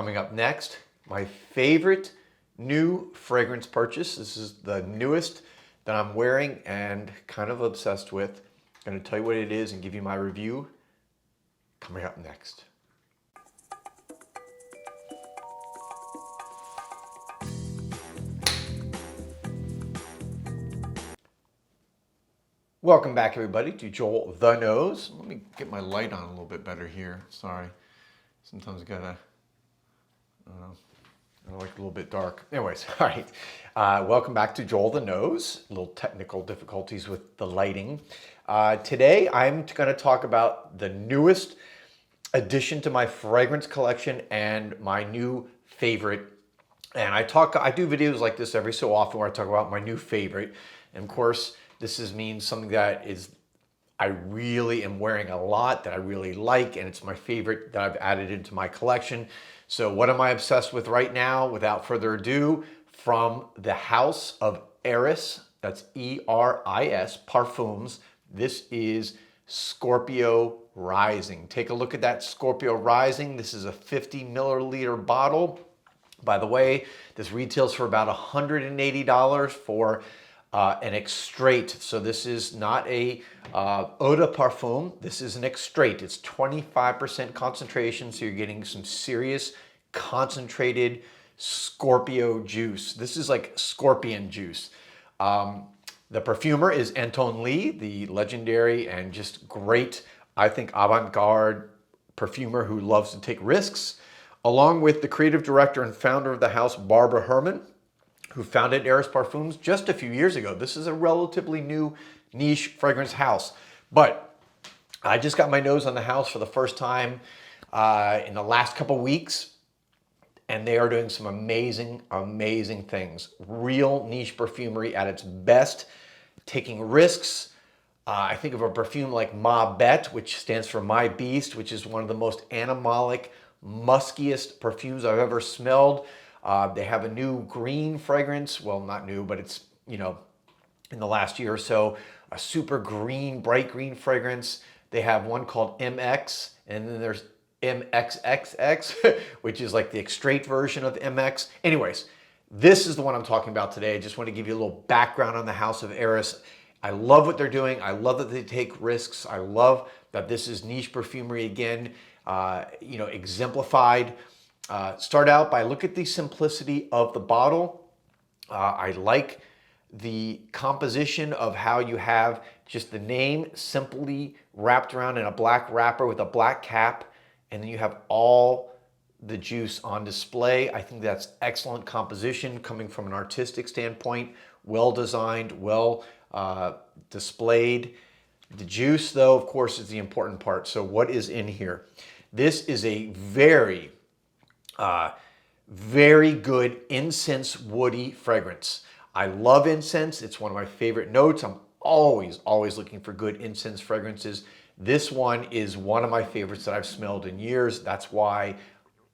Coming up next, my favorite new fragrance purchase. This is the newest that I'm wearing and kind of obsessed with. I'm going to tell you what it is and give you my review. Coming up next. Welcome back, everybody, to Joel the Nose. Let me get my light on a little bit better here. Sorry. Sometimes I gotta, I like a little bit dark. Anyways, all right. Welcome back to Joel the Nose. Little technical difficulties with the lighting. Today, I'm going to talk about the newest addition to my fragrance collection and my new favorite. And I do videos like this every so often where I talk about my new favorite. And of course, means something that I really am wearing a lot, that I really like, and it's my favorite that I've added into my collection. So what am I obsessed with right now? Without further ado, from the house of Eris, that's E-R-I-S, Parfums, this is Scorpio Rising. Take a look at that Scorpio Rising. This is a 50 milliliter bottle. By the way, this retails for about $180 for an extrait. So this is not a eau de parfum. This is an extrait. It's 25% concentration, so you're getting some serious concentrated Scorpio juice. This is like scorpion juice. The perfumer is Anton Lee, the legendary and just great, I think, avant-garde perfumer who loves to take risks, along with the creative director and founder of the house, Barbara Herrmann, who founded Eris Parfums just a few years ago. This is a relatively new niche fragrance house. But I just got my nose on the house for the first time in the last couple weeks, and they are doing some amazing, amazing things. Real niche perfumery at its best, taking risks. I think of a perfume like Ma Bête, which stands for My Beast, which is one of the most animalic, muskiest perfumes I've ever smelled. They have a new green fragrance. Well, not new, but it's, in the last year or so, a super green, bright green fragrance. They have one called MX, and then there's MXXX, which is like the extrait version of MX. Anyways, this is the one I'm talking about today. I just want to give you a little background on the house of Eris. I love what they're doing. I love that they take risks. I love that this is niche perfumery again, exemplified. Start out by look at the simplicity of the bottle. I like the composition of how you have just the name simply wrapped around in a black wrapper with a black cap, and then you have all the juice on display. I think that's excellent composition coming from an artistic standpoint. Well designed, well displayed. The juice, though, of course, is the important part. So what is in here? This is a very good incense woody fragrance. I love incense. It's one of my favorite notes. I'm always looking for good incense fragrances. This one is one of my favorites that I've smelled in years. That's why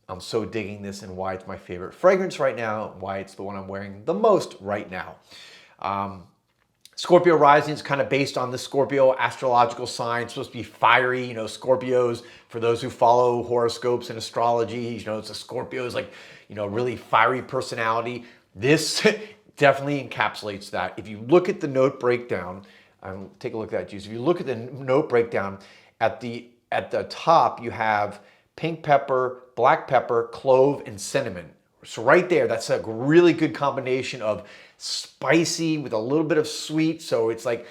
I'm so digging this and why it's my favorite fragrance right now, why it's the one I'm wearing the most right now. Scorpio Rising is kind of based on the Scorpio astrological sign. It's supposed to be fiery, Scorpios, for those who follow horoscopes and astrology, it's a Scorpio is like, really fiery personality. This definitely encapsulates that. If you look at the note breakdown, take a look at that juice. If you look at the note breakdown, at the top, you have pink pepper, black pepper, clove, and cinnamon. So right there, that's a really good combination of spicy with a little bit of sweet. So it's like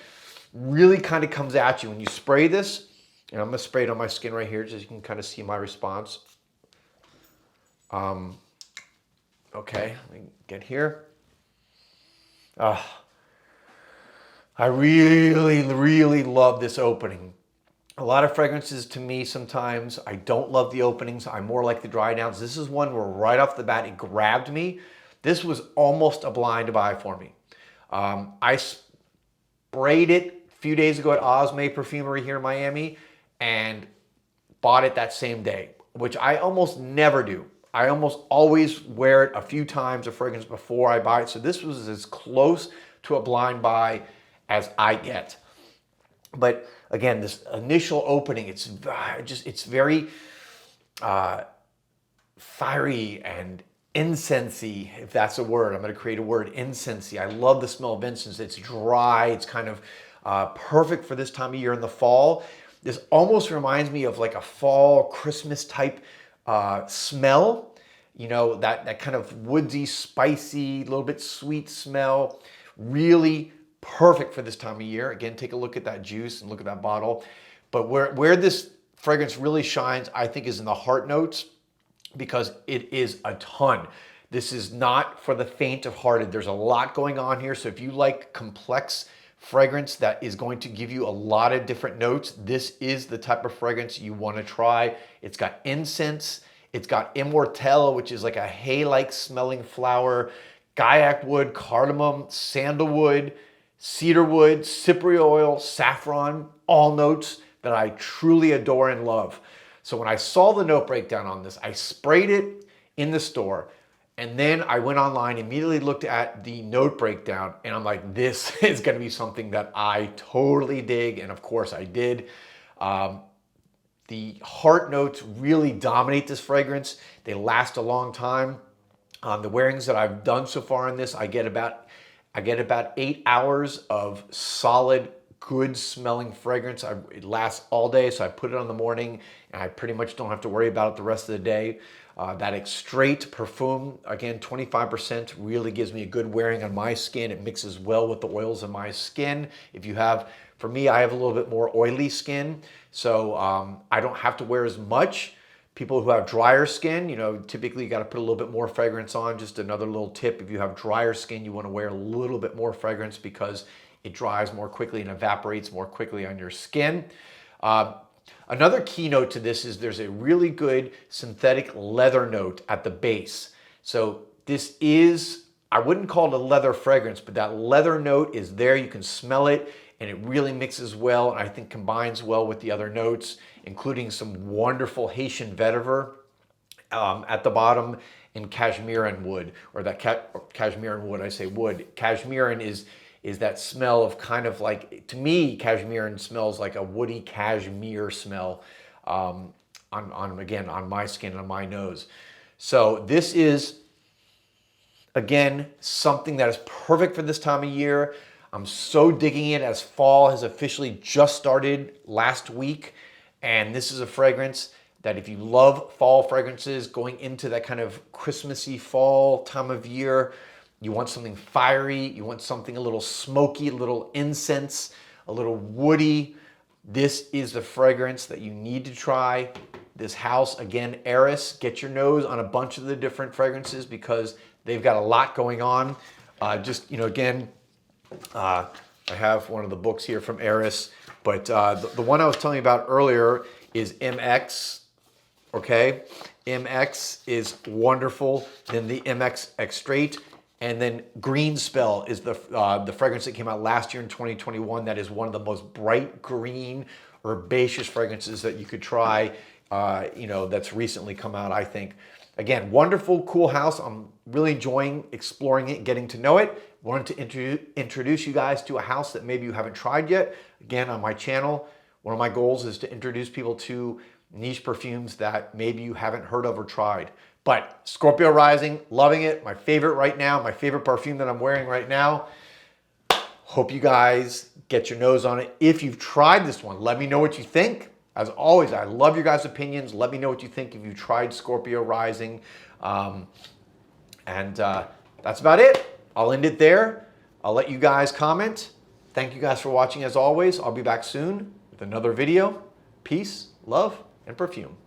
really kind of comes at you when you spray this. And I'm gonna spray it on my skin right here just so you can kind of see my response. Okay, let me get here. I really love this opening. A lot of fragrances to me sometimes, I don't love the openings. I more like the dry downs. This is one where right off the bat, it grabbed me. This was almost a blind buy for me. I sprayed it a few days ago at Osme Perfumery here in Miami and bought it that same day, which I almost never do. I almost always wear it a few times, a fragrance, before I buy it. So this was as close to a blind buy as I get. But again, this initial opening, it's very fiery and incensey, if that's a word. I'm going to create a word, incensey. I love the smell of incense. It's dry. It's kind of perfect for this time of year in the fall. This almost reminds me of like a fall Christmas type smell. You know, that kind of woodsy, spicy, little bit sweet smell. Really perfect for this time of year. Again, take a look at that juice and look at that bottle. But where this fragrance really shines, I think, is in the heart notes, because it is a ton. This is not for the faint of hearted. There's a lot going on here. So if you like complex fragrance that is going to give you a lot of different notes, this is the type of fragrance you want to try. It's got incense. It's got immortelle, which is like a hay-like smelling flower, guaiac wood, cardamom, sandalwood, cedarwood, cypre oil, saffron, all notes that I truly adore and love. So when I saw the note breakdown on this, I sprayed it in the store, and then I went online, immediately looked at the note breakdown, and I'm like, this is gonna be something that I totally dig, and of course I did. The heart notes really dominate this fragrance. They last a long time. The wearings that I've done so far in this, I get about 8 hours of solid, good smelling fragrance. It lasts all day, so I put it on in the morning and I pretty much don't have to worry about it the rest of the day. That Extrait Parfum, again, 25%, really gives me a good wearing on my skin. It mixes well with the oils in my skin. For me, I have a little bit more oily skin, so I don't have to wear as much. People who have drier skin, you know, typically you got to put a little bit more fragrance on. Just another little tip, if you have drier skin, you want to wear a little bit more fragrance because it dries more quickly and evaporates more quickly on your skin. Another keynote to this is there's a really good synthetic leather note at the base. So this is, I wouldn't call it a leather fragrance, but that leather note is there. You can smell it, and it really mixes well, and I think combines well with the other notes, including some wonderful Haitian vetiver at the bottom, and cashmeran wood, or that cashmeran wood, I say wood. Cashmeran is that smell of kind of like, to me, cashmeran smells like a woody cashmere smell on my skin, on my nose. So this is, again, something that is perfect for this time of year. I'm so digging it as fall has officially just started last week. And this is a fragrance that if you love fall fragrances, going into that kind of Christmassy fall time of year, you want something fiery, you want something a little smoky, a little incense, a little woody. This is the fragrance that you need to try. This house, again, Eris, get your nose on a bunch of the different fragrances because they've got a lot going on. Again, I have one of the books here from Eris, but the one I was telling you about earlier is MX, okay? MX is wonderful. Then the MX Extrait. And then Green Spell is the fragrance that came out last year in 2021. That is one of the most bright green, herbaceous fragrances that you could try, that's recently come out, I think. Again, wonderful, cool house. I'm really enjoying exploring it, getting to know it. Wanted to introduce you guys to a house that maybe you haven't tried yet. Again, on my channel, one of my goals is to introduce people to niche perfumes that maybe you haven't heard of or tried. But Scorpio Rising, loving it. My favorite right now, my favorite perfume that I'm wearing right now. Hope you guys get your nose on it. If you've tried this one, let me know what you think. As always, I love your guys' opinions. Let me know what you think if you've tried Scorpio Rising. That's about it. I'll end it there. I'll let you guys comment. Thank you guys for watching as always. I'll be back soon with another video. Peace, love, and perfume.